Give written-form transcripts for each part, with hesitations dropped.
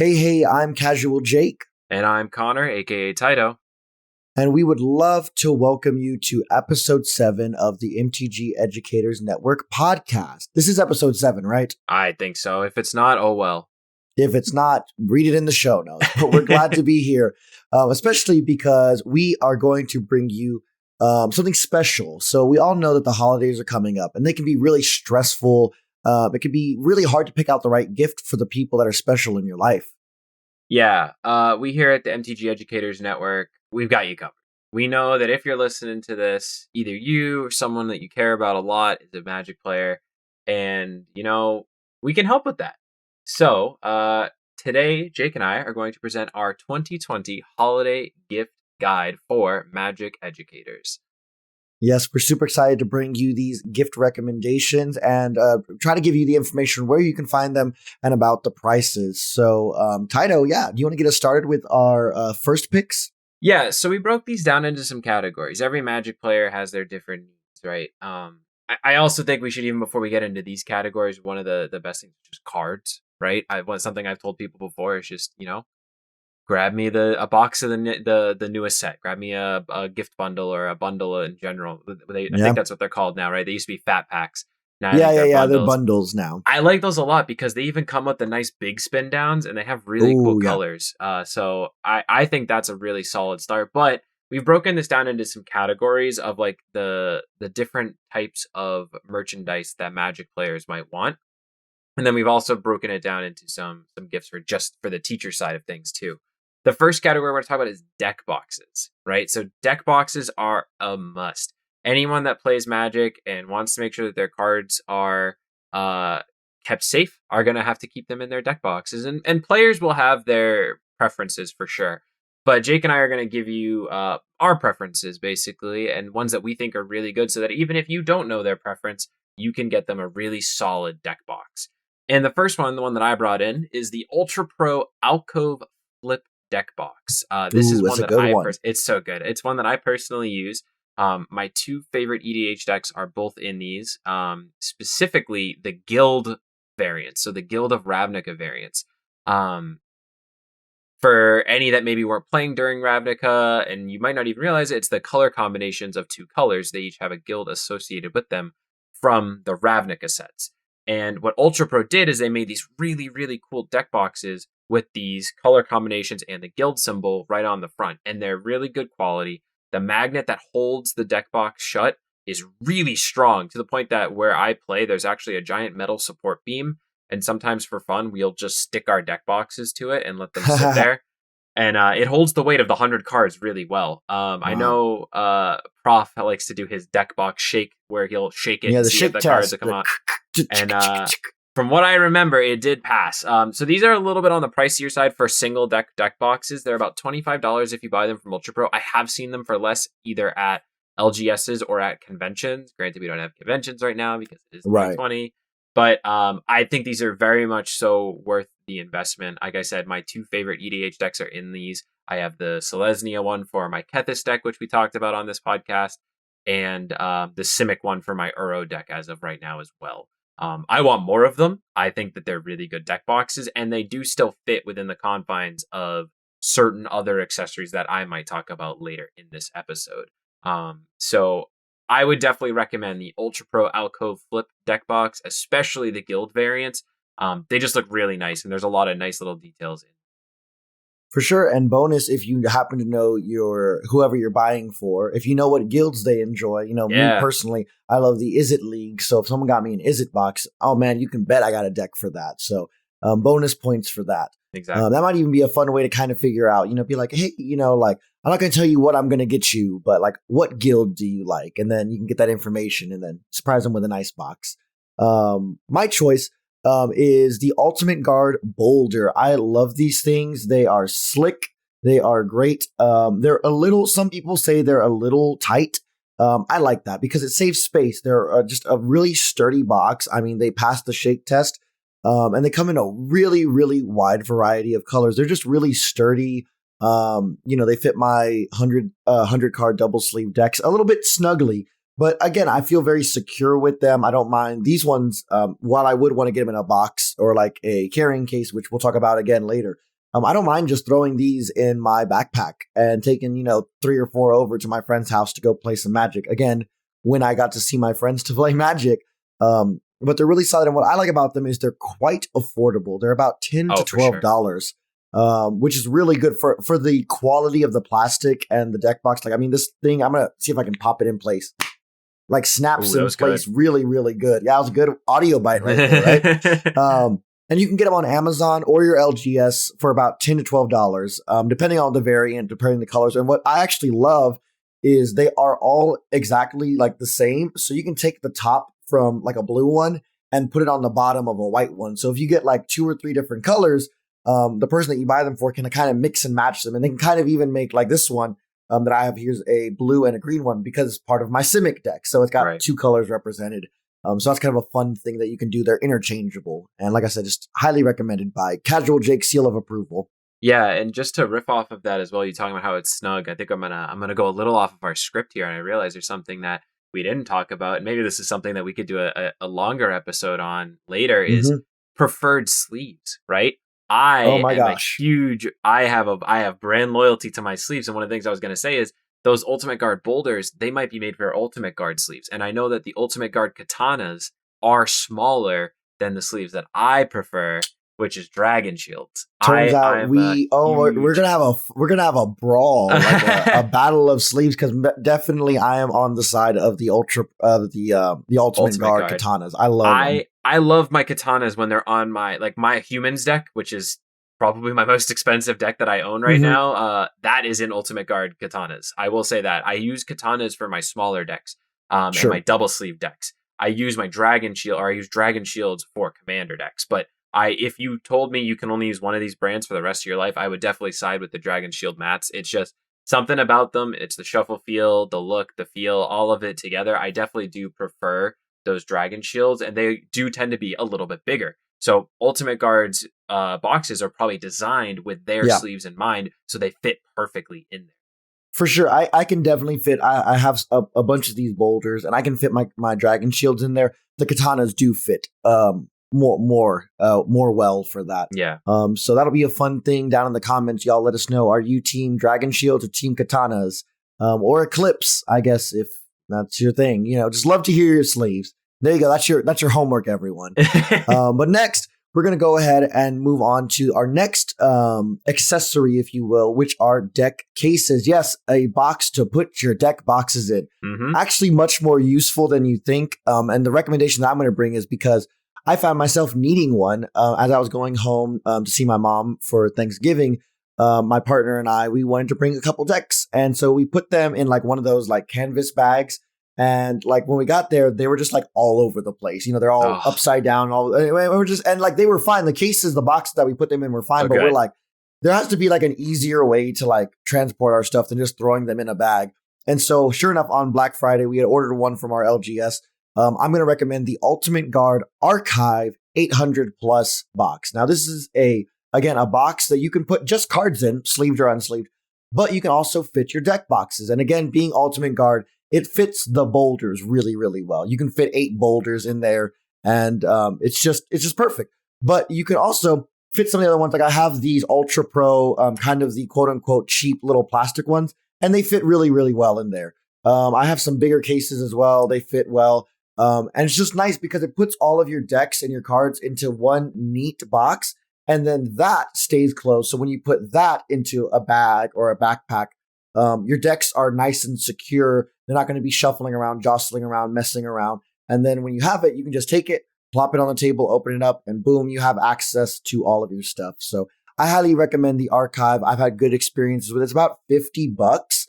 Hey, I'm Casual Jake, And I'm Connor, aka Taito. and we would love to welcome you to episode 7 of the MTG Educators Network podcast. This is episode 7, right? I think so. If it's not, oh well. If it's not, read it in the show notes. But we're glad to be here, especially because we are going to bring you something special. So we all know that the holidays are coming up, and they can be really stressful. It can be really hard to pick out the right gift for the people that are special in your life. Yeah, we here at the MTG Educators Network, we've got you covered. We know that if you're listening to this, either you or someone that you care about a lot is a Magic player, and, we can help with that. So, today, Jake and I are going to present our 2020 Holiday Gift Guide for Magic Educators. Yes, we're super excited to bring you these gift recommendations and try to give you the information where you can find them and about the prices. So, Taito, do you want to get us started with our first picks? Yeah, so we broke these down into some categories. Every Magic player has their different needs, right? I also think we should, even before we get into these categories, one of the best things is just cards, right? Something I've told people before is just, grab me a box of the newest set. Grab me a gift bundle or a bundle in general. I think that's what they're called now, right? They used to be fat packs. Now They're bundles now. I like those a lot because they even come with the nice big spin downs and they have really cool colors. So I think that's a really solid start. But we've broken this down into some categories of like the different types of merchandise that Magic players might want. And then we've also broken it down into some gifts for the teacher side of things too. The first category we're going to talk about is deck boxes, right? So deck boxes are a must. Anyone that plays Magic and wants to make sure that their cards are kept safe are going to have to keep them in their deck boxes. And players will have their preferences for sure. But Jake and I are going to give you our preferences, basically, and ones that we think are really good so that even if you don't know their preference, you can get them a really solid deck box. And the first one, the one that I brought in, is the Ultra Pro Alcove Flip deck box. This is one that it's so good. It's one that I personally use. My two favorite EDH decks are both in these, specifically the Guild variants. So the Guild of Ravnica variants. For any that maybe weren't playing during Ravnica, and you might not even realize it, it's the color combinations of two colors. They each have a guild associated with them from the Ravnica sets. And what Ultra Pro did is they made these really, really cool deck boxes with these color combinations and the guild symbol right on the front. And they're really good quality. The magnet that holds the deck box shut is really strong to the point that where I play, there's actually a giant metal support beam. And sometimes for fun, we'll just stick our deck boxes to it and let them sit there. And it holds the weight of the 100 cards really well. Wow. I know Prof likes to do his deck box shake where he'll shake it and see if the cards that come out. And from what I remember, it did pass. So these are a little bit on the pricier side for single deck boxes. They're about $25 if you buy them from Ultra Pro. I have seen them for less either at LGSs or at conventions. Granted, we don't have conventions right now because it is 2020. Right. But I think these are very much so worth the investment. Like I said, my two favorite EDH decks are in these. I have the Selesnya one for my Kethis deck, which we talked about on this podcast, and the Simic one for my Uro deck as of right now as well. I want more of them. I think that they're really good deck boxes, and they do still fit within the confines of certain other accessories that I might talk about later in this episode. So I would definitely recommend the Ultra Pro Alcove Flip deck box, especially the Guild variants. They just look really nice, and there's a lot of nice little details in. For sure. And bonus, if you happen to know whoever you're buying for, if you know what guilds they enjoy, me personally, I love the Izzet League. So if someone got me an Izzet box, oh man, you can bet I got a deck for that. So bonus points for that. Exactly. That might even be a fun way to kind of figure out, be like, hey, I'm not going to tell you what I'm going to get you, but like, what guild do you like? And then you can get that information and then surprise them with a nice box. My choice is the Ultimate Guard Boulder. I love these things. They are slick. They are great. They're some people say they're a little tight. I like that because it saves space. They're just a really sturdy box. I mean, they pass the shake test. And they come in a really, really wide variety of colors. They're just really sturdy. They fit my 100 card double sleeve decks a little bit snugly. But again, I feel very secure with them. I don't mind these ones. While I would want to get them in a box or like a carrying case, which we'll talk about again later, I don't mind just throwing these in my backpack and taking, 3 or 4 over to my friend's house to go play some Magic. Again, when I got to see my friends to play Magic. But they're really solid. And what I like about them is they're quite affordable. They're about $10 to Oh, for sure. $12, which is really good for the quality of the plastic and the deck box. Like, I mean, this thing, I'm going to see if I can pop it in place. Like snaps Ooh, that in was place good. really, really good. Yeah, it was a good audio bite right there, right? And you can get them on Amazon or your LGS for about $10 to $12, depending on the variant, depending on the colors. And what I actually love is they are all exactly like the same. So you can take the top from like a blue one and put it on the bottom of a white one. So if you get like 2 or 3 different colors, the person that you buy them for can kind of mix and match them. And they can kind of even make like this one that I have here's a blue and a green one because it's part of my Simic deck. So it's got Right. 2 colors represented. So that's kind of a fun thing that you can do. They're interchangeable. And like I said, just highly recommended by Casual Jake, seal of approval. Yeah, and just to riff off of that as well, you talking about how it's snug. I think I'm gonna go a little off of our script here, and I realize there's something that we didn't talk about. And maybe this is something that we could do a longer episode on later. Is Mm-hmm. preferred sleeves, right? Oh I my am a gosh. huge. I have brand loyalty to my sleeves, and one of the things I was gonna say is those Ultimate Guard boulders. They might be made for Ultimate Guard sleeves, and I know that the Ultimate Guard katanas are smaller than the sleeves that I prefer, which is Dragon Shields. Turns out I'm a we're huge gonna have a brawl, like a battle of sleeves, because definitely I am on the side of the the Ultimate Ultimate Guard Guard. katanas. I love them. I love my katanas when they're on my humans deck, which is probably my most expensive deck that I own right Mm-hmm. now. That is in Ultimate Guard katanas. I will say that I use katanas for my smaller decks, and my Sure. double sleeve decks. I use my Dragon Shield, or I use Dragon Shields for commander decks. But if you told me you can only use one of these brands for the rest of your life, I would definitely side with the Dragon Shield mats. It's just something about them. It's the shuffle feel, the look, the feel, all of it together. I definitely do prefer those Dragon Shields, and they do tend to be a little bit bigger. So Ultimate Guard's boxes are probably designed with their Yeah. sleeves in mind, so they fit perfectly in there. For sure, I can definitely fit. I have a bunch of these boulders, and I can fit my dragon shields in there. The katanas do fit more well for that. Yeah. So that'll be a fun thing down in the comments. Y'all let us know: are you team dragon shields or team katanas, or eclipse? I guess if that's your thing, just love to hear your sleeves. There you go. That's your homework, everyone. But next, we're going to go ahead and move on to our next accessory, if you will, which are deck cases. Yes, a box to put your deck boxes in. Mm-hmm. Actually, much more useful than you think. And the recommendation that I'm going to bring is because I found myself needing one as I was going home to see my mom for Thanksgiving. My partner and I, we wanted to bring a couple decks. And so we put them in like one of those like canvas bags. And like when we got there, they were just like all over the place. They're all upside down. And like they were fine. The cases, the boxes that we put them in were fine. But we're like, there has to be like an easier way to like transport our stuff than just throwing them in a bag. And so sure enough, on Black Friday, we had ordered one from our LGS. I'm going to recommend the Ultimate Guard Archive 800 plus box. Now, this is a box that you can put just cards in, sleeved or unsleeved, but you can also fit your deck boxes. And again, being Ultimate Guard, it fits the boulders really, really well. You can fit 8 boulders in there, and it's just perfect. But you can also fit some of the other ones. Like I have these Ultra Pro, kind of the quote unquote cheap little plastic ones, and they fit really, really well in there. I have some bigger cases as well. They fit well. And it's just nice because it puts all of your decks and your cards into one neat box, and then that stays closed. So when you put that into a bag or a backpack, your decks are nice and secure. They're not going to be shuffling around, jostling around, messing around. And then when you have it, you can just take it, plop it on the table, open it up, and boom, you have access to all of your stuff. So I highly recommend the Archive. I've had good experiences with it. It's about $50.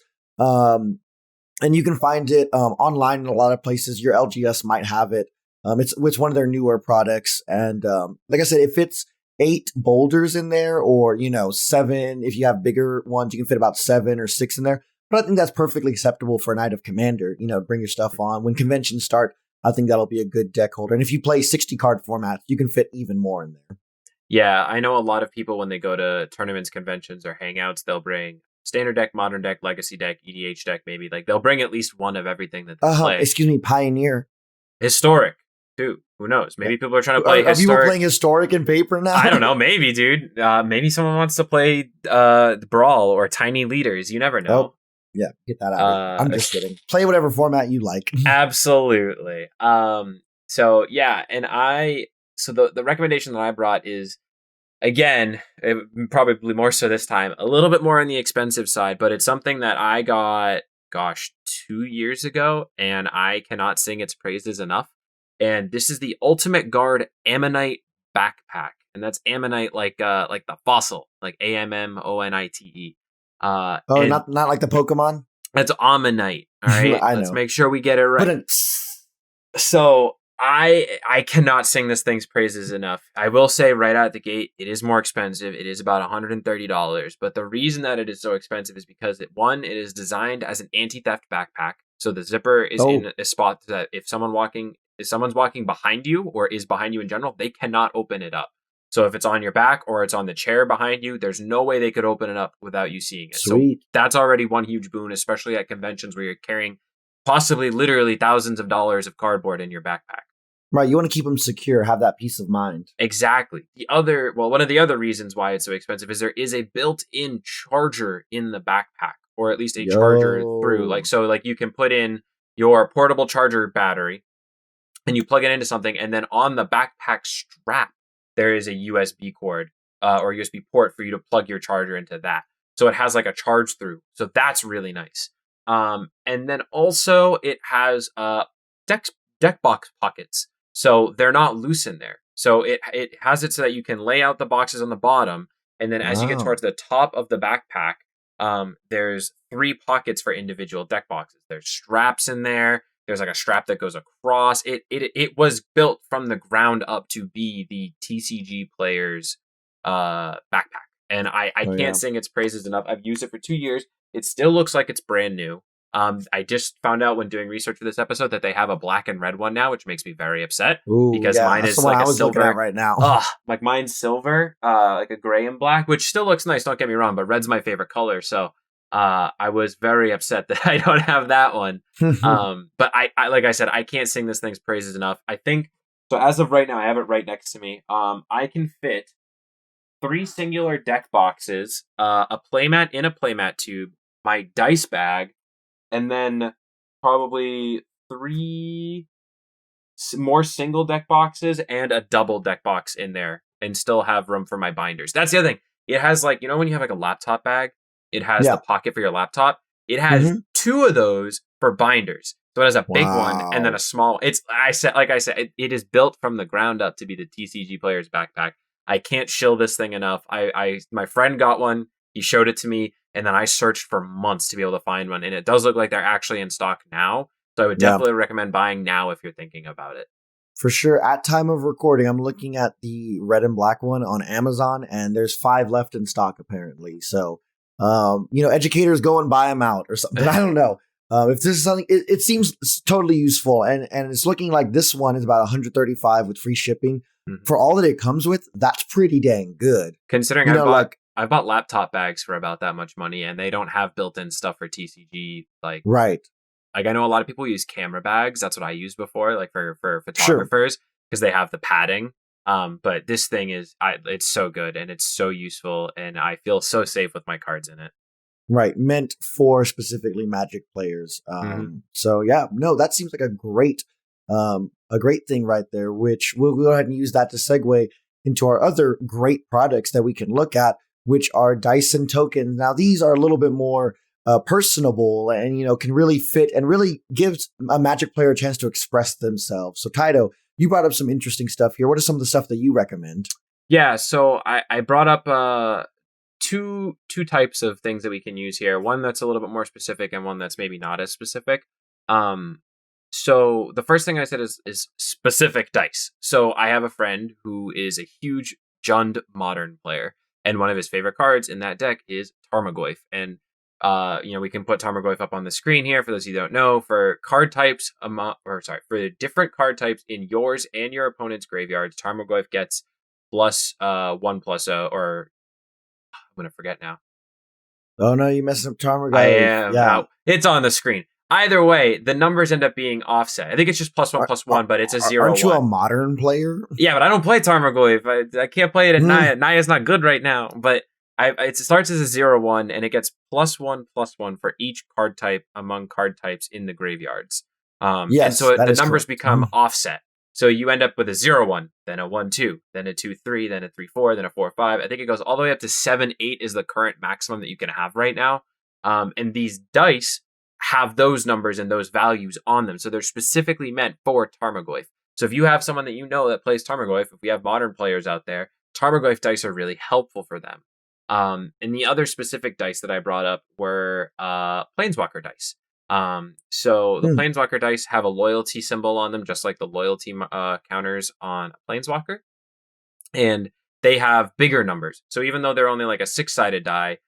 And you can find it online in a lot of places. Your LGS might have it. It's one of their newer products. And like I said, it fits 8 boulders in there, or 7. If you have bigger ones, you can fit about 7 or 6 in there. But I think that's perfectly acceptable for a night of Commander. Bring your stuff on. When conventions start, I think that'll be a good deck holder. And if you play 60 card formats, you can fit even more in there. Yeah, I know a lot of people when they go to tournaments, conventions, or hangouts, they'll bring standard deck, modern deck, legacy deck, EDH deck, maybe. Like they'll bring at least one of everything that they play. Excuse me, Pioneer. Historic too. Who knows? Yeah. Maybe people are trying to play Are people historic. playing historic in paper now? I don't know. Maybe, dude. Maybe someone wants to play the Brawl or Tiny Leaders. You never know. Oh, yeah. Get that out of here. I'm just kidding. Play whatever format you like. Absolutely. So yeah, so the recommendation that I brought is, again, probably more so this time, a little bit more on the expensive side, but it's something that I got, gosh, 2 years ago, and I cannot sing its praises enough. And this is the Ultimate Guard Ammonite backpack, and that's Ammonite like the fossil, like Ammonite. Oh, And not like the Pokemon. that's Ammonite. All right, I let's know. make sure we get it right. So I cannot sing this thing's praises enough. I will say right out the gate, it is more expensive. It is about $130. But the reason that it is so expensive is because it is designed as an anti-theft backpack. So the zipper is in a spot that if someone's walking behind you or is behind you in general, they cannot open it up. So if it's on your back or it's on the chair behind you, there's no way they could open it up without you seeing it. Sweet. So that's already one huge boon, especially at conventions where you're carrying possibly literally thousands of dollars of cardboard in your backpack. Right, you want to keep them secure, have that peace of mind. Exactly. One of the other reasons why it's so expensive is there is a built-in charger in the backpack, or at least a charger through. Like you can put in your portable charger battery and you plug it into something, and then on the backpack strap, there is a USB cord or USB port for you to plug your charger into that. So it has like a charge through. So that's really nice. And then also it has deck box pockets. So they're not loose in there. So it has it so that you can lay out the boxes on the bottom. And then as you get towards the top of the backpack, there's 3 pockets for individual deck boxes. There's straps in there. There's like a strap that goes across. It was built from the ground up to be the TCG player's backpack. And I can't sing its praises enough. I've used it for 2 years. It still looks like it's brand new. I just found out when doing research for this episode that they have a black and red one now, which makes me very upset because mine is like a silver right now. Like mine's silver, like a gray and black, which still looks nice. Don't get me wrong, but red's my favorite color. So, I was very upset that I don't have that one. But I like I said, I can't sing this thing's praises enough. I think so. As of right now, I have it right next to me. I can fit 3 singular deck boxes, a playmat in a playmat tube, my dice bag, and then probably 3 more single deck boxes and a double deck box in there, and still have room for my binders. That's the other thing. It has when you have like a laptop bag, it has the pocket for your laptop. It has 2 of those for binders. So it has a big one and then a small. It is built from the ground up to be the TCG player's backpack. I can't shill this thing enough. My friend got one. He showed it to me, and then I searched for months to be able to find one. And it does look like they're actually in stock now. So I would definitely recommend buying now if you're thinking about it. For sure. At time of recording, I'm looking at the red and black one on Amazon, and there's 5 left in stock apparently. So, educators go and buy them out or something. But I don't know. If this is something, it seems totally useful, and it's looking like this one is about $135 with free shipping. For all that it comes with. That's pretty dang good. Considering I've bought laptop bags for about that much money, and they don't have built-in stuff for TCG. Like I know a lot of people use camera bags. That's what I used before, like for photographers, because they have the padding. But this thing it's so good and it's so useful, and I feel so safe with my cards in it. Right, meant for specifically Magic players. So yeah, no, that seems like a great thing right there. Which we'll go ahead and use that to segue into our other great products that we can look at, which are Dyson tokens. Now, these are a little bit more personable and, can really fit and really gives a Magic player a chance to express themselves. So, Taito, you brought up some interesting stuff here. What are some of the stuff that you recommend? Yeah, so I brought up two types of things that we can use here. One that's a little bit more specific and one that's maybe not as specific. So the first thing I said is specific dice. So I have a friend who is a huge Jund Modern player, and one of his favorite cards in that deck is Tarmogoyf. And we can put Tarmogoyf up on the screen here for those of you who don't know. For card types, for different card types in yours and your opponent's graveyards, Tarmogoyf gets +1/+0, or I'm gonna forget now. Oh no, you messed up Tarmogoyf. I am. Yeah, it's on the screen. Either way, the numbers end up being offset. I think it's just +1 Are, +1, but it's a 0 aren't you a 1. modern player? Yeah, but I don't play Tarmogoyf. I can't play it at Mm. Naya. Naya's not good right now, but it starts as a 0 1, and it gets +1 +1 for each card type among card types in the graveyards. And Yes, so that the is numbers correct. become offset. So you end up with a 0 1, then a 1 2, then a 2 3, then a 3 4, then a 4 5. I think it goes all the way up to 7 8 is the current maximum that you can have right now. And these dice have those numbers and those values on them. So they're specifically meant for Tarmogoyf. So if you have someone that you know that plays Tarmogoyf, if we have modern players out there, Tarmogoyf dice are really helpful for them. And the other specific dice that I brought up were Planeswalker dice. So the Hmm. Planeswalker dice have a loyalty symbol on them, just like the loyalty counters on a Planeswalker. And they have bigger numbers. So even though they're only like a 6-sided die,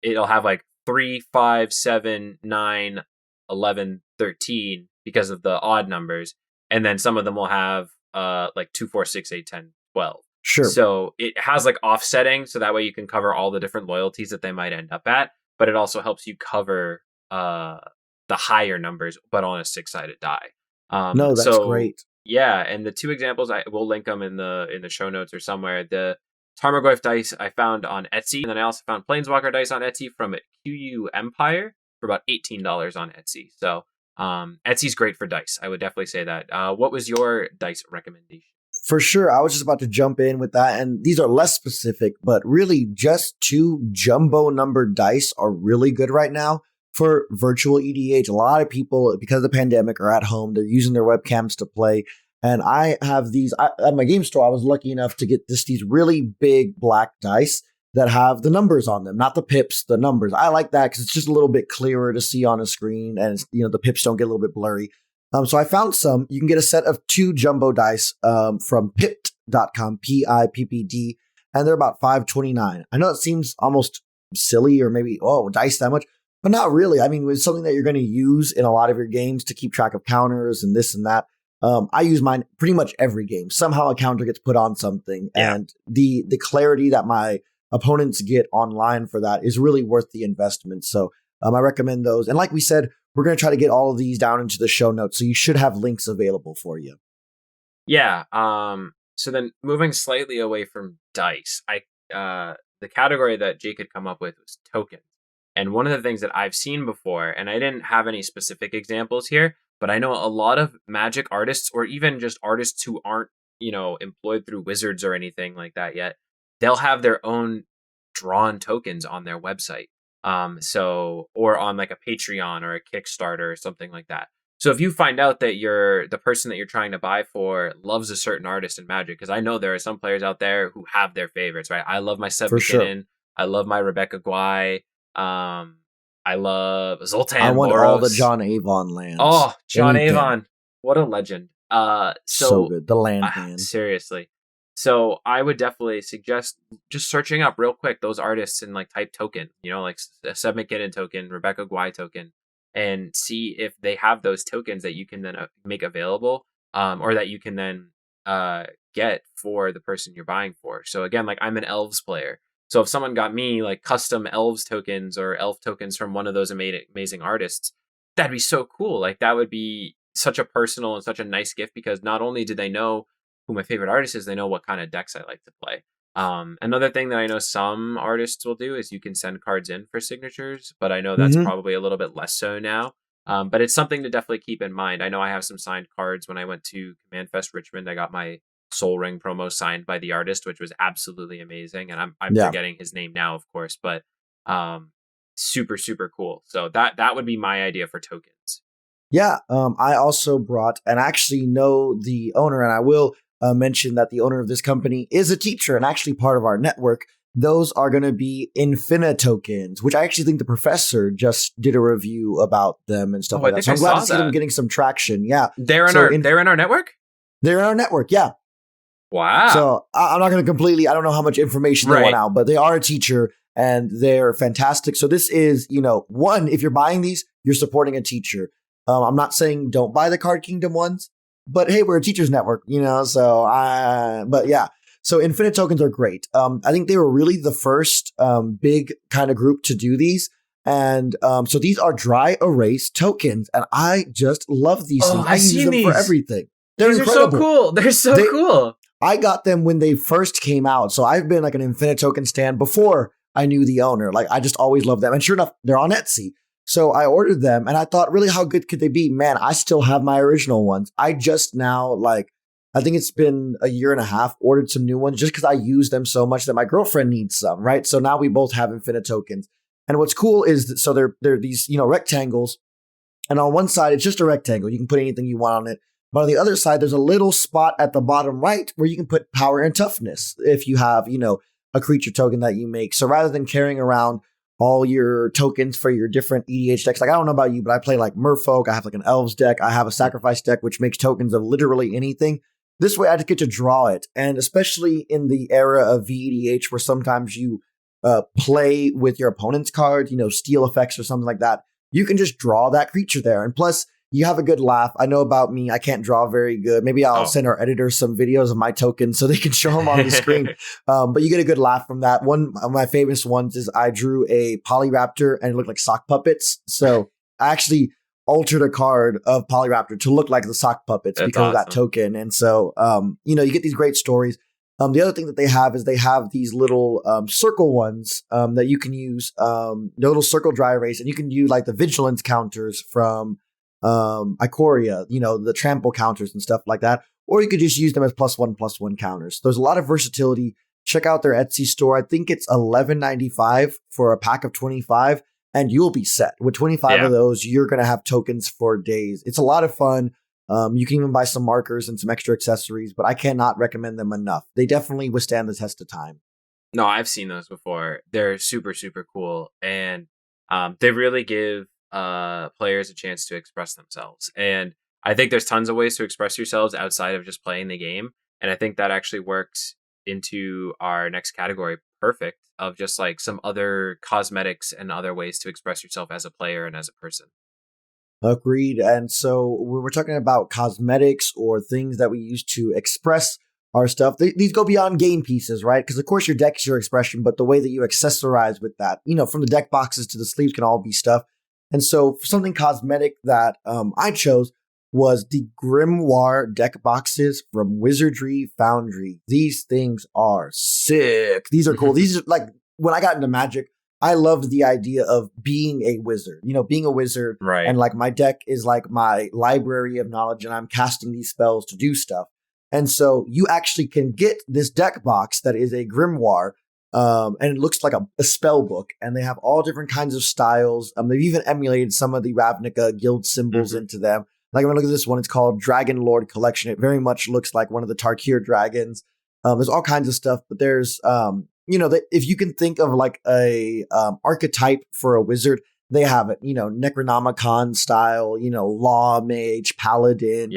it'll have like 3, 5, 7, 9, 11, 13 because of the odd numbers. And then some of them will have like 2, 4, 6, 8, 10, 12. Sure. So it has like offsetting, so that way you can cover all the different loyalties that they might end up at, but it also helps you cover the higher numbers, but on a 6-sided die. No, that's So great. yeah, and the two examples I will link them in the show notes or somewhere. The Tarmogoyf dice I found on Etsy, and then I also found Planeswalker dice on Etsy from QU Empire for about $18 on Etsy. So Etsy's great for dice. I would definitely say that. What was your dice recommendation? For sure. I was just about to jump in with that. And these are less specific, but really just 2 jumbo numbered dice are really good right now for virtual EDH. A lot of people, because of the pandemic, are at home. They're using their webcams to play. And I have these at my game store. I was lucky enough to get these really big black dice that have the numbers on them, not the pips, the numbers. I like that because it's just a little bit clearer to see on a screen, and the pips don't get a little bit blurry. So I found some. You can get a set of 2 jumbo dice from pipped.com, PIPPD, and they're about $5.29. I know it seems almost silly, or maybe, dice that much, but not really. I mean, it's something that you're going to use in a lot of your games to keep track of counters and this and that. I use mine pretty much every game. Somehow a counter gets put on something, and the clarity that my opponents get online for that is really worth the investment. So I recommend those. And like we said, we're going to try to get all of these down into the show notes, so you should have links available for you. Yeah. So then moving slightly away from dice, the category that Jake had come up with was tokens. And one of the things that I've seen before, and I didn't have any specific examples here, but I know a lot of Magic artists, or even just artists who aren't, employed through Wizards or anything like that yet, they'll have their own drawn tokens on their website. Or on like a Patreon or a Kickstarter or something like that. So if you find out that the person that you're trying to buy for loves a certain artist in Magic, because I know there are some players out there who have their favorites, right? I love my Seb For McKinnon. sure. I love my Rebecca Guai. I love Zoltan I want Boros. all the John Avon lands. Oh, John Anything. Avon. What a legend. So good. The land man. Seriously. So I would definitely suggest just searching up real quick those artists and like type token, like a Seb McKinnon token, Rebecca Guai token, and see if they have those tokens that you can then make available, or that you can then get for the person you're buying for. So again, like I'm an Elves player. So if someone got me like custom Elves tokens or Elf tokens from one of those amazing artists, that'd be so cool. Like that would be such a personal and such a nice gift, because not only do they know who my favorite artist is, they know what kind of decks I like to play. Another thing that I know some artists will do is you can send cards in for signatures, but I know that's probably a little bit less so now. But it's something to definitely keep in mind. I know I have some signed cards. When I went to Command Fest Richmond, I got my Soul Ring promo signed by the artist, which was absolutely amazing. And I'm forgetting his name now, of course, but super, super cool. So that would be my idea for tokens. Yeah, I also brought, and I actually know the owner, and I will mention that the owner of this company is a teacher and actually part of our network. Those are going to be Infina tokens, which I actually think the professor just did a review about them and stuff like that. So I'm glad to see them getting some traction. Yeah, they're in our network. They're in our network. Yeah. Wow. So I'm not going to completely. I don't know how much information they want out, but they are a teacher and they're fantastic. So this is, one, if you're buying these, you're supporting a teacher. I'm not saying don't buy the Card Kingdom ones, but hey, we're a teachers network, but yeah. So Infinite tokens are great. I think they were really the first big kind of group to do these. And so these are dry erase tokens, and I just love these Oh, things. I I've use seen them for these. everything. They're These are so incredible. cool. They're so They, cool. I got them when they first came out, so I've been like an Infinite Token stan before I knew the owner. Like I just always loved them, and sure enough, they're on Etsy. So I ordered them, and I thought, really, how good could they be? Man, I still have my original ones. I just now I think it's been a year and a half, ordered some new ones just because I use them so much that my girlfriend needs some, right? So now we both have Infinite Tokens. And what's cool is that so they're these, rectangles. And on one side, it's just a rectangle. You can put anything you want on it. But on the other side, there's a little spot at the bottom right where you can put power and toughness if you have, a creature token that you make. So rather than carrying around all your tokens for your different EDH decks, like I don't know about you, but I play like Merfolk. I have like an Elves deck. I have a Sacrifice deck, which makes tokens of literally anything. This way I just get to draw it. And especially in the era of VEDH where sometimes you play with your opponent's card, steal effects or something like that, you can just draw that creature there. And plus, you have a good laugh. I know about me, I can't draw very good. Maybe I'll send our editor some videos of my tokens so they can show them on the screen. But you get a good laugh from that. One of my famous ones is I drew a Polyraptor and it looked like sock puppets. So I actually altered a card of Polyraptor to look like the sock puppets That's because of that awesome. token. And so, you get these great stories. The other thing that they have is they have these little circle ones that you can use, the little circle dry erase, and you can use like the vigilance counters from Ikoria, the trample counters and stuff like that. Or you could just use them as +1/+1 counters. There's a lot of versatility. Check out their Etsy store. I think it's $11.95 for a pack of 25, and you'll be set. With 25 of those, you're going to have tokens for days. It's a lot of fun. You can even buy some markers and some extra accessories, but I cannot recommend them enough. They definitely withstand the test of time. No, I've seen those before. They're super, super cool. And they really give players a chance to express themselves. And I think there's tons of ways to express yourselves outside of just playing the game. And I think that actually works into our next category perfect of just like some other cosmetics and other ways to express yourself as a player and as a person. Agreed. And so when we're talking about cosmetics or things that we use to express our stuff, these go beyond game pieces, right? Because of course your deck is your expression, but the way that you accessorize with that, from the deck boxes to the sleeves can all be stuff. And so for something cosmetic that I chose was the Grimoire deck boxes from Wizardry Foundry. These things are sick. These are cool. These are like, when I got into Magic, I loved the idea of being a wizard, being a wizard. Right. And like my deck is like my library of knowledge and I'm casting these spells to do stuff. And so you actually can get this deck box that is a grimoire. And it looks like a spell book, and they have all different kinds of styles. They've even emulated some of the Ravnica guild symbols into them. Like, I'm going to look at this one. It's called Dragon Lord Collection. It very much looks like one of the Tarkir dragons. There's all kinds of stuff, but there's, if you can think of like a archetype for a wizard, they have it, Necronomicon style, law mage, paladin,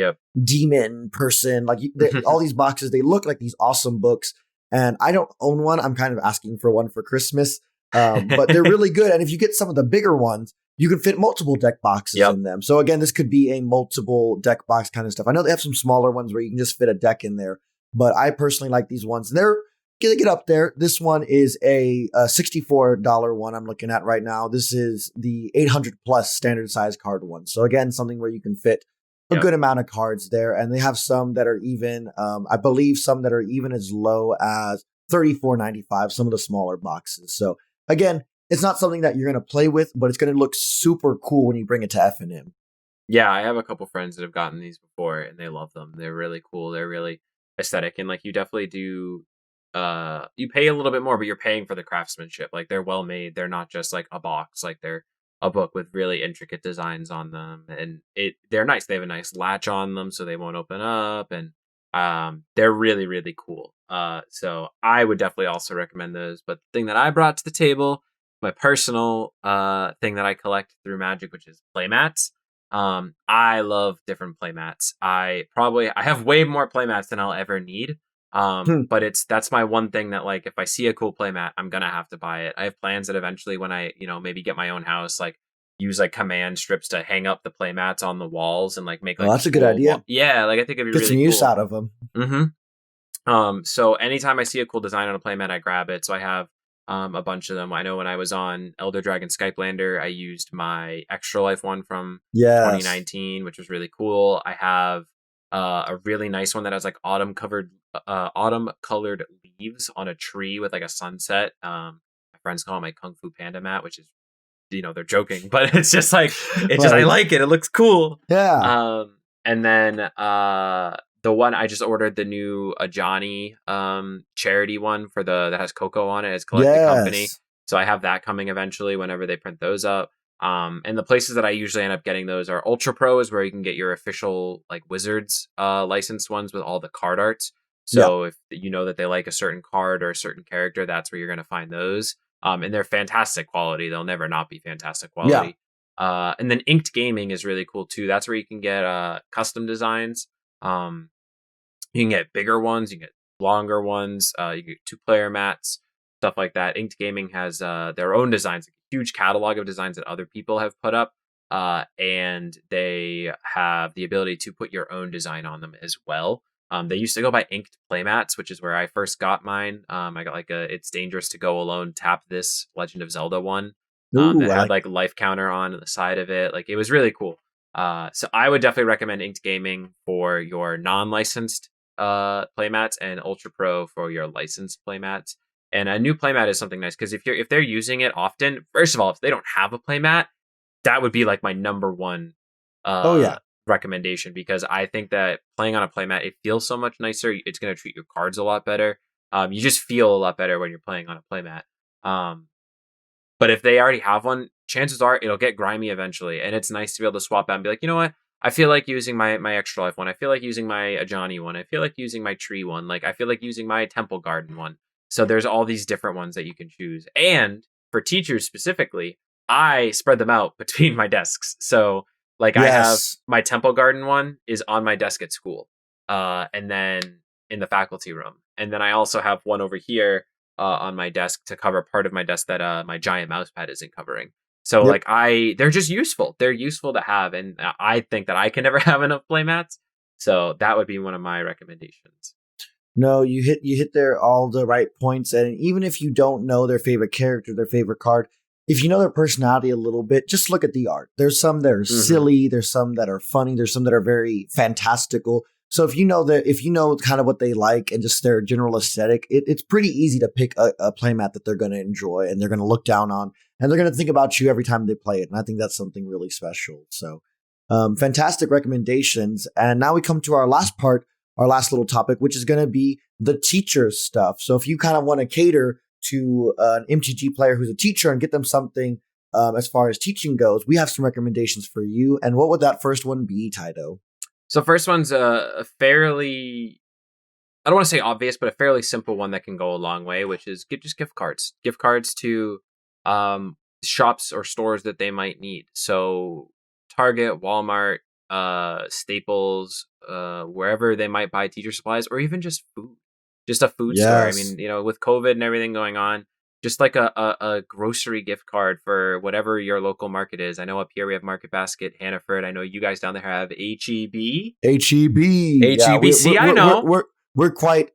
demon person, like all these boxes, they look like these awesome books. And I don't own one. I'm kind of asking for one for Christmas, but they're really good. And if you get some of the bigger ones, you can fit multiple deck boxes in them. So again, this could be a multiple deck box kind of stuff. I know they have some smaller ones where you can just fit a deck in there, but I personally like these ones. They're going to get up there. This one is a $64 one I'm looking at right now. This is the 800 plus standard size card one. So again, something where you can fit a good amount of cards there. And they have some that are even, I believe some that are even as low as $34.95, some of the smaller boxes. So again, it's not something that you're going to play with, but it's going to look super cool when you bring it to F&M. Yeah, I have a couple friends that have gotten these before and they love them. They're really cool. They're really aesthetic. And like you definitely do, you pay a little bit more, but you're paying for the craftsmanship. Like they're well made. They're not just like a box. Like they're a book with really intricate designs on them, and they're nice. They have a nice latch on them so they won't open up, and they're really, really cool. So I would definitely also recommend those. But the thing that I brought to the table, my personal thing that I collect through Magic, which is playmats. I love different playmats. I have way more playmats than I'll ever need. But that's my one thing that, like, if I see a cool playmat, I'm gonna have to buy it. I have plans that eventually, when I, maybe get my own house, like use like command strips to hang up the playmats on the walls and like make like that's a good idea. Yeah, like I think it'd be get really some use cool. out of them. So anytime I see a cool design on a playmat, I grab it. So I have a bunch of them. I know when I was on Elder Dragon Skyplander, I used my Extra Life one from Yes. 2019, which was really cool. I have a really nice one that has like autumn colored leaves on a tree with like a sunset. My friends call it my Kung Fu Panda mat, which is, they're joking, but it's just like, I Like, like it. It looks cool. yeah. And then the one I just ordered, the new Ajani charity one for that has Coco on it. It's Collected Company. Yes. So I have that coming eventually whenever they print those up. And the places that I usually end up getting those are Ultra Pros, where you can get your official like Wizards licensed ones with all the card arts. Yeah. So if you know that they like a certain card or a certain character, that's where you're going to find those. And they're fantastic quality. They'll never not be fantastic Yeah. quality. And then Inked Gaming is really cool too. That's where you can get custom designs. You can get bigger ones, you can get longer ones, you get 2-player mats, stuff like that. Inked Gaming has their own designs, a huge catalog of designs that other people have put up, and they have the ability to put your own design on them as well. They used to go by Inked Playmats, which is where I first got mine. I got like a It's Dangerous to Go Alone, Tap This Legend of Zelda one, Ooh, that I had like. like life counter on the side of it. Like, it was really cool. So I would definitely recommend Inked Gaming for your non-licensed playmats, and Ultra Pro for your licensed playmats. And a new playmat is something nice, because if they're using it often, first of all, if they don't have a playmat, that would be like my number one Oh yeah. recommendation, because I think that playing on a playmat, it feels so much nicer. It's going to treat your cards a lot better. You just feel a lot better when you're playing on a playmat. But if they already have one, chances are it'll get grimy eventually, and it's nice to be able to swap out and be like, you know what? I feel like using my Extra Life one. I feel like using my Ajani one. I feel like using my Tree one. Like, I feel like using my Temple Garden one. So there's all these different ones that you can choose. And for teachers specifically, I spread them out between my desks. So like, I have Yes. my Temple Garden one is on my desk at school, and then in the faculty room, and then I also have one over here on my desk to cover part of my desk that my giant mouse pad isn't covering. So Yep. like, they're just useful. They're useful to have, and I think that I can never have enough playmats. So that would be one of my recommendations. No, you hit there all the right points, and even if you don't know their favorite character, their favorite card, if you know their personality a little bit, just look at the art. There's some that are silly, there's some that are funny, there's some that are very fantastical. So if you know kind of what they like and just their general aesthetic, it's pretty easy to pick a playmat that they're going to enjoy and they're going to look down on, and they're going to think about you every time they play it. And I think that's something really special. So, fantastic recommendations. And now we come to our last part, our last little topic, which is going to be the teacher stuff. So if you kind of want to cater to an MTG player who's a teacher and get them something as far as teaching goes, we have some recommendations for you. And what would that first one be, Taito? So first one's a fairly, I don't want to say obvious, but a fairly simple one that can go a long way, which is just gift cards. Gift cards to shops or stores that they might need. So Target, Walmart, Staples, wherever they might buy teacher supplies, or even just food. Just a food store. I Yes. mean, with COVID and everything going on, just like a grocery gift card for whatever your local market is. I know up here we have Market Basket, Hannaford. I know you guys down there have HEB. HEB. Yeah, HEB. See, I know. we're quite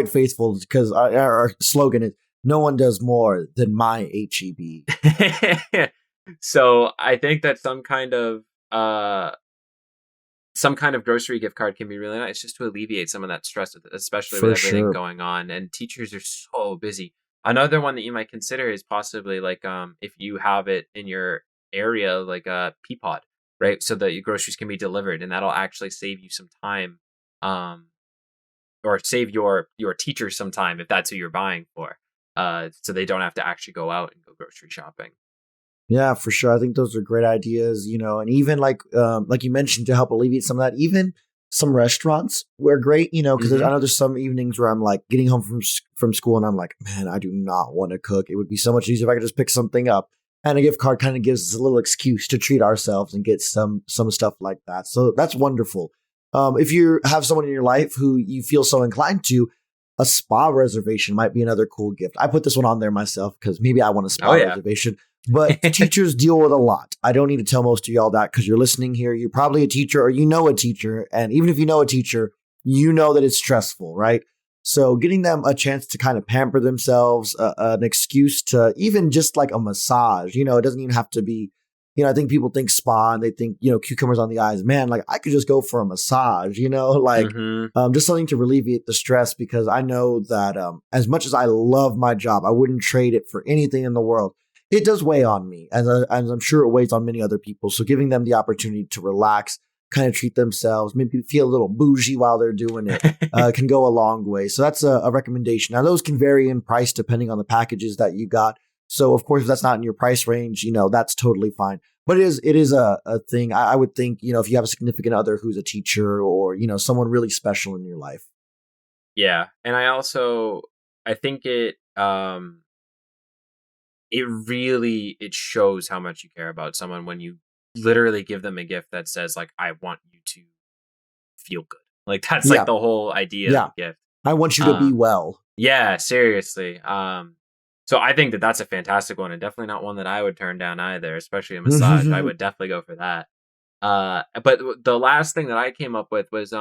faithful because our slogan is "No one does more than my HEB." So I think that some kind of grocery gift card can be really nice, just to alleviate some of that stress, especially with For everything sure. going on. And teachers are so busy. Another one that you might consider is possibly like, if you have it in your area, like a Peapod, right? So that your groceries can be delivered, and that'll actually save you some time, um, or save your teachers some time if that's who you're buying for. So they don't have to actually go out and go grocery shopping. Yeah, for sure. I think those are great ideas, and even like you mentioned, to help alleviate some of that, even some restaurants were great, because I Mm-hmm. know there's some evenings where I'm like getting home from school and I'm like, man, I do not want to cook. It would be so much easier if I could just pick something up. And a gift card kind of gives us a little excuse to treat ourselves and get some stuff like that. So that's wonderful. If you have someone in your life who you feel so inclined to, a spa reservation might be another cool gift. I put this one on there myself because maybe I want a Oh spa yeah. reservation. But teachers deal with a lot. I don't need to tell most of y'all that because you're listening here. You're probably a teacher or you know a teacher. And even if you know a teacher, you know that it's stressful, right? So getting them a chance to kind of pamper themselves, an excuse to even just like a massage, it doesn't even have to be, I think people think spa and they think, cucumbers on the eyes. Man, like I could just go for a massage, like Mm-hmm. just something to alleviate the stress, because I know that as much as I love my job, I wouldn't trade it for anything in the world. It does weigh on me, as I'm sure it weighs on many other people. So giving them the opportunity to relax, kind of treat themselves, maybe feel a little bougie while they're doing it, can go a long way. So that's a recommendation. Now, those can vary in price depending on the packages that you got. So, of course, if that's not in your price range, that's totally fine. But it is a thing. I would think, if you have a significant other who's a teacher or, someone really special in your life. Yeah. And I think it shows how much you care about someone when you literally give them a gift that says like, I want you to feel good. Like that's like Yeah. the whole idea of Yeah. the gift. I want you to be Um, well. yeah, seriously. So I think that that's a fantastic one, and definitely not one that I would turn down either, especially a massage. I would definitely go for that. But the last thing that I came up with was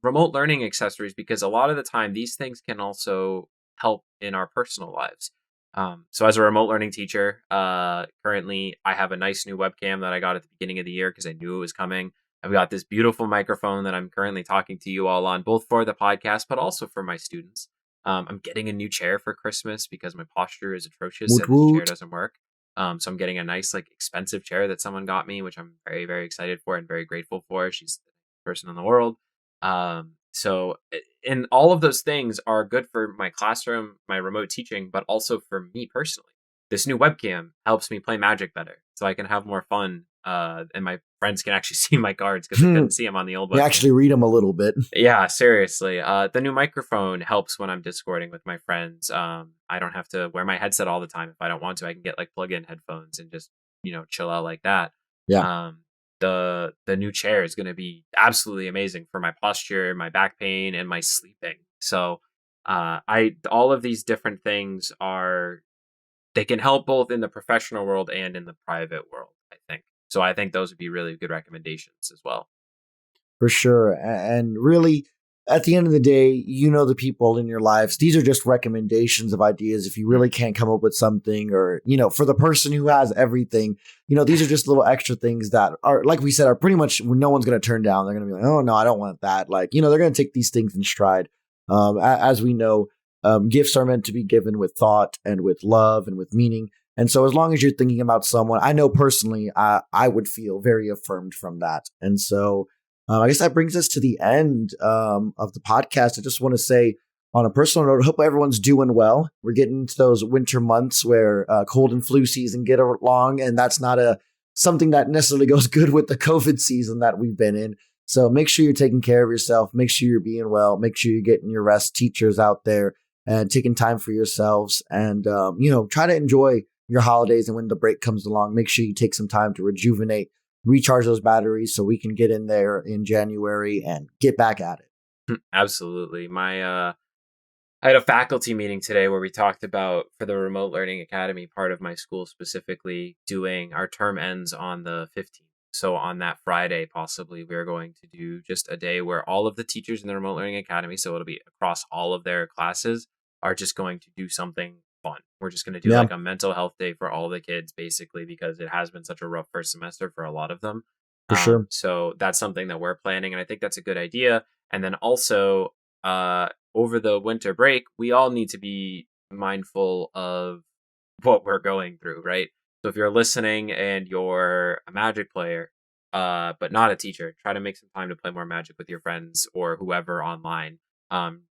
remote learning accessories, because a lot of the time these things can also help in our personal lives. So as a remote learning teacher, currently I have a nice new webcam that I got at the beginning of the year because I knew it was coming. I've got this beautiful microphone that I'm currently talking to you all on, both for the podcast, but also for my students. I'm getting a new chair for Christmas because my posture is atrocious Woot and this chair woot. doesn't work. So I'm getting a nice, like, expensive chair that someone got me, which I'm very, very excited for and very grateful for. She's the best person in the world. And all of those things are good for my classroom, my remote teaching, but also for me personally. This new webcam helps me play Magic better, so I can have more fun. And my friends can actually see my cards because I couldn't see them on the old You webcam. actually read them a little bit. Yeah, seriously. The new microphone helps when I'm Discording with my friends. I don't have to wear my headset all the time. If I don't want to, I can get like plug-in headphones and just, chill out like that. Yeah, Um, the new chair is going to be absolutely amazing for my posture, my back pain, and my sleeping. So, I all of these different things they can help both in the professional world and in the private world, I think. So I think those would be really good recommendations as well. for sure. And really, at the end of the day, the people in your lives. These are just recommendations of ideas. If you really can't come up with something, or, for the person who has everything, these are just little extra things that are, like we said, are pretty much no one's going to turn down. They're going to be like, oh, no, I don't want that. Like, they're going to take these things in stride. As we know, gifts are meant to be given with thought and with love and with meaning. And so as long as you're thinking about someone, I know personally, I would feel very affirmed from that. And so I guess that brings us to the end of the podcast. I just want to say, on a personal note, I hope everyone's doing well. We're getting into those winter months where cold and flu season get along, and that's not something that necessarily goes good with the COVID season that we've been in. So make sure you're taking care of yourself. Make sure you're being well. Make sure you're getting your rest. Teachers out there, and taking time for yourselves, and try to enjoy your holidays. And when the break comes along, make sure you take some time to rejuvenate, recharge those batteries, so we can get in there in January and get back at it. Absolutely. I had a faculty meeting today where we talked about, for the remote learning academy part of my school specifically, doing our term ends on the 15th. So on that Friday, possibly, we're going to do just a day where all of the teachers in the remote learning academy, so it'll be across all of their classes, are just going to do something fun. We're just going to do Yeah, like a mental health day for all the kids, basically, because it has been such a rough first semester for a lot of them. for sure. So that's something that we're planning, and I think that's a good idea. And then also, over the winter break, we all need to be mindful of what we're going through, right? So if you're listening and you're a Magic player, but not a teacher, try to make some time to play more Magic with your friends or whoever online.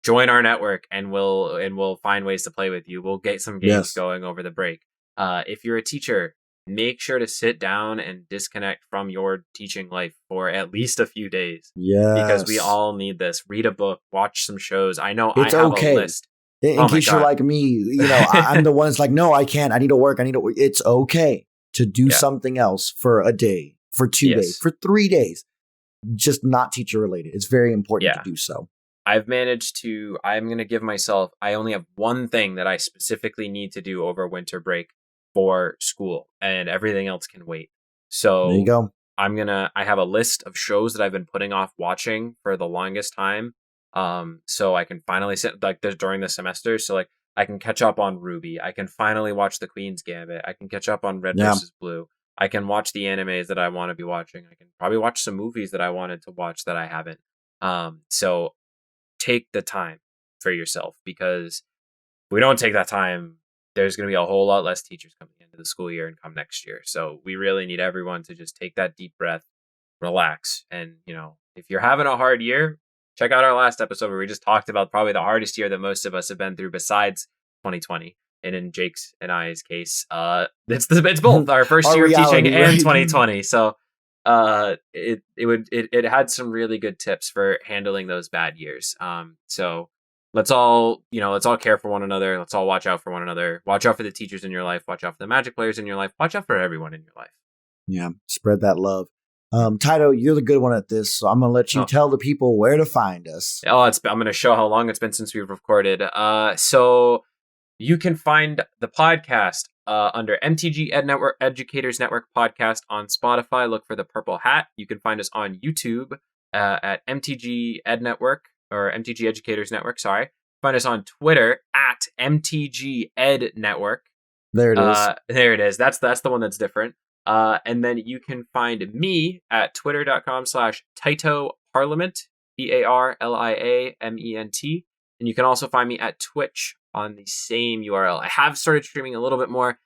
Join our network, and we'll find ways to play with you. We'll get some games Yes. going over the break. If you're a teacher, make sure to sit down and disconnect from your teaching life for at least a few days, because we Yes. all need this. Read a book, watch some shows. I know I It's have a okay. list. In Oh my case you're God. like me, I'm the one that's like, no, I can't. I need to work. I need to work. It's okay to do Yeah. something else for a day, for 2 days, Yes. for 3 days, just not teacher related. It's very important to Yeah. do so. I'm going to give myself, I only have one thing that I specifically need to do over winter break for school, and everything else can wait. There you So go. I have a list of shows that I've been putting off watching for the longest time. So I can finally sit like during the semester. So like I can catch up on Ruby. I can finally watch the Queen's Gambit. I can catch up on Red Yeah. versus Blue. I can watch the animes that I want to be watching. I can probably watch some movies that I wanted to watch that I haven't. So take the time for yourself, because if we don't take that time, there's going to be a whole lot less teachers coming into the school year and come next year. So we really need everyone to just take that deep breath, relax. And, if you're having a hard year, check out our last episode where we just talked about probably the hardest year that most of us have been through besides 2020. And in Jake's and I's case, it's both our first year of teaching and 2020. So it had some really good tips for handling those bad years. So let's all care for one another. Let's all watch out for one another. Watch out for the teachers in your life. Watch out for the Magic players in your life. Watch out for everyone in your life. Yeah, spread that love. Taito, you're the good one at this, so I'm gonna let you tell the people where to find us. I'm gonna show how long it's been since we've recorded. So you can find the podcast under MTG Ed Network Educators Network Podcast on Spotify. Look for the purple hat. You can find us on YouTube at MTG Ed Network, or MTG Educators Network. Sorry. Find us on Twitter at MTG Ed Network. There it is. There it is. That's the one that's different. And then you can find me at twitter.com/Taito Parliament, PARLIAMENT. And you can also find me at Twitch on the same URL. I have started streaming a little bit more,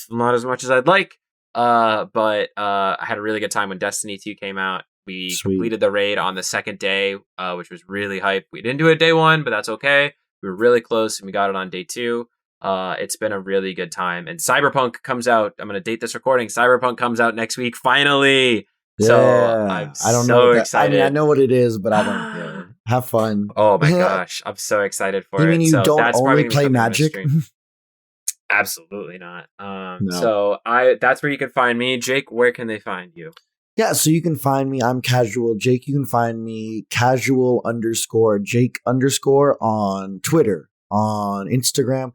not as much as I'd like, but I had a really good time when Destiny 2 came out. We completed the raid on the second day, which was really hype. We didn't do it day one, but that's okay. We were really close, and we got it on day 2. It's been a really good time. And Cyberpunk comes out. I'm going to date this recording. Cyberpunk comes out next week, finally. Yeah. So I'm excited. I mean, I know what it is, but I don't care. Have fun. Oh my gosh. I'm so excited for it. You mean you don't only play Magic? Absolutely not. No. So that's where you can find me. Jake, where can they find you? Yeah, so you can find me. I'm Casual Jake. You can find me casual_Jake_ on Twitter, on Instagram,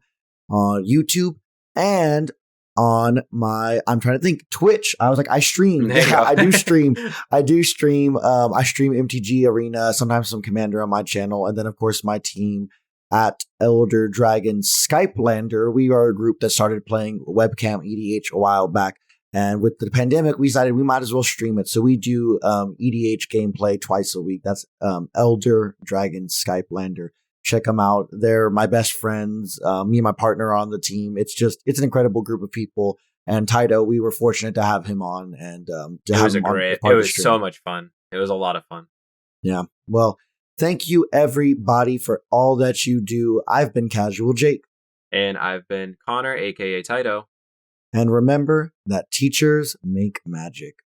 on YouTube, and on I'm trying to think, Twitch. I was like, I stream. Yeah, I do stream. I stream MTG Arena, sometimes some Commander on my channel, and then of course my team at Elder Dragon Skypelander. We are a group that started playing webcam EDH a while back. And with the pandemic, we decided we might as well stream it. So we do EDH gameplay twice a week. That's Elder Dragon Skypelander. Check them out. They're my best friends. Me and my partner are on the team. It's an incredible group of people. And Taito, we were fortunate to have him on. And it was so much fun. It was a lot of fun. Yeah. Well, thank you, everybody, for all that you do. I've been Casual Jake. And I've been Connor, a.k.a. Taito. And remember that teachers make magic.